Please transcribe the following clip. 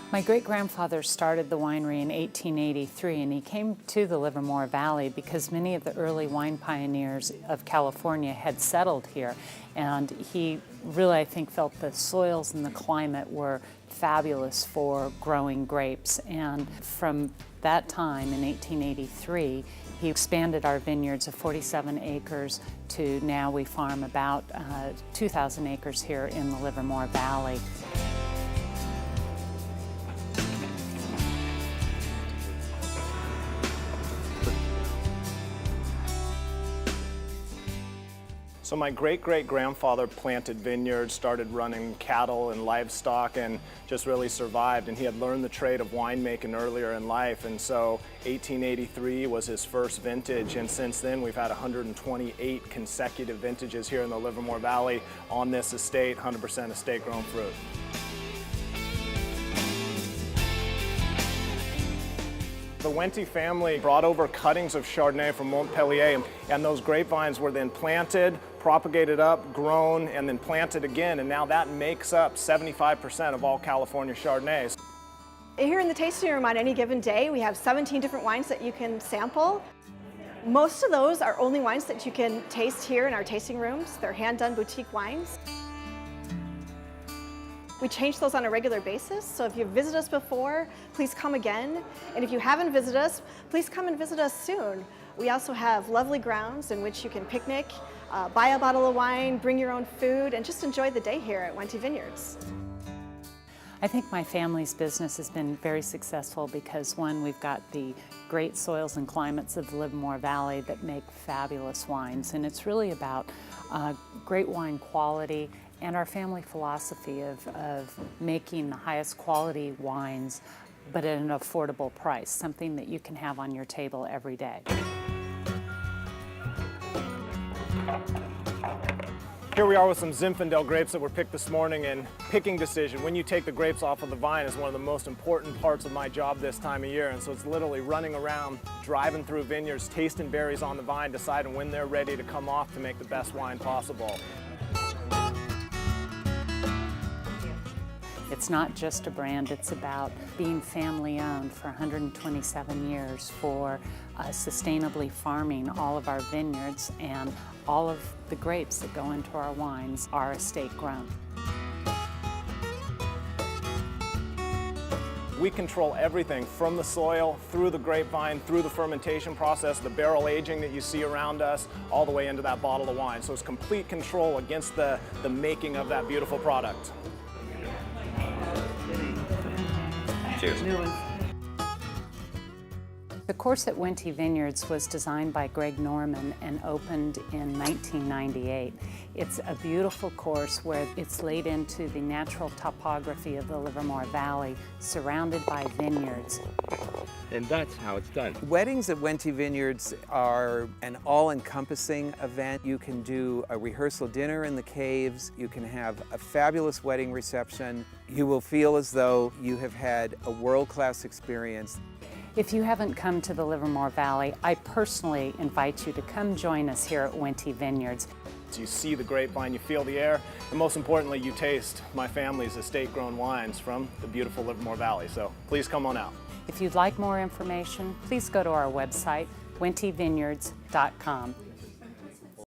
My great-grandfather started the winery in 1883, and he came to the Livermore Valley because many of the early wine pioneers of California had settled here. And he really, I think, felt the soils and the climate were fabulous for growing grapes. And from that time, in 1883, he expanded our vineyards of 47 acres to now we farm about 2,000 acres here in the Livermore Valley. So my great-great-grandfather planted vineyards, started running cattle and livestock, and just really survived. And he had learned the trade of winemaking earlier in life. And so 1883 was his first vintage. And since then, we've had 128 consecutive vintages here in the Livermore Valley on this estate, 100% estate-grown fruit. The Wente family brought over cuttings of Chardonnay from Montpellier, and those grapevines were then planted, propagated up, grown, and then planted again, and now that makes up 75% of all California Chardonnays. Here in the tasting room on any given day, we have 17 different wines that you can sample. Most of those are only wines that you can taste here in our tasting rooms. They're hand-done boutique wines. We change those on a regular basis, so if you've visited us before, please come again. And if you haven't visited us, please come and visit us soon. We also have lovely grounds in which you can picnic, buy a bottle of wine, bring your own food, and just enjoy the day here at Wente Vineyards. I think my family's business has been very successful because, one, we've got the great soils and climates of the Livermore Valley that make fabulous wines, and it's really about great wine quality and our family philosophy of making the highest quality wines, but at an affordable price, something that you can have on your table every day. Here we are with some Zinfandel grapes that were picked this morning, and picking decision, when you take the grapes off of the vine, is one of the most important parts of my job this time of year. And so it's literally running around, driving through vineyards, tasting berries on the vine, deciding when they're ready to come off to make the best wine possible. It's not just a brand, it's about being family owned for 127 years, for sustainably farming all of our vineyards, and all of the grapes that go into our wines are estate grown. We control everything from the soil, through the grapevine, through the fermentation process, the barrel aging that you see around us, all the way into that bottle of wine. So it's complete control against the making of that beautiful product. Cheers. The course at Wente Vineyards was designed by Greg Norman and opened in 1998. It's a beautiful course where it's laid into the natural topography of the Livermore Valley, surrounded by vineyards. And that's how it's done. Weddings at Wente Vineyards are an all-encompassing event. You can do a rehearsal dinner in the caves. You can have a fabulous wedding reception. You will feel as though you have had a world-class experience. If you haven't come to the Livermore Valley, I personally invite you to come join us here at Wente Vineyards. You see the grapevine, you feel the air, and most importantly, you taste my family's estate-grown wines from the beautiful Livermore Valley. So please come on out. If you'd like more information, please go to our website, wentevineyards.com.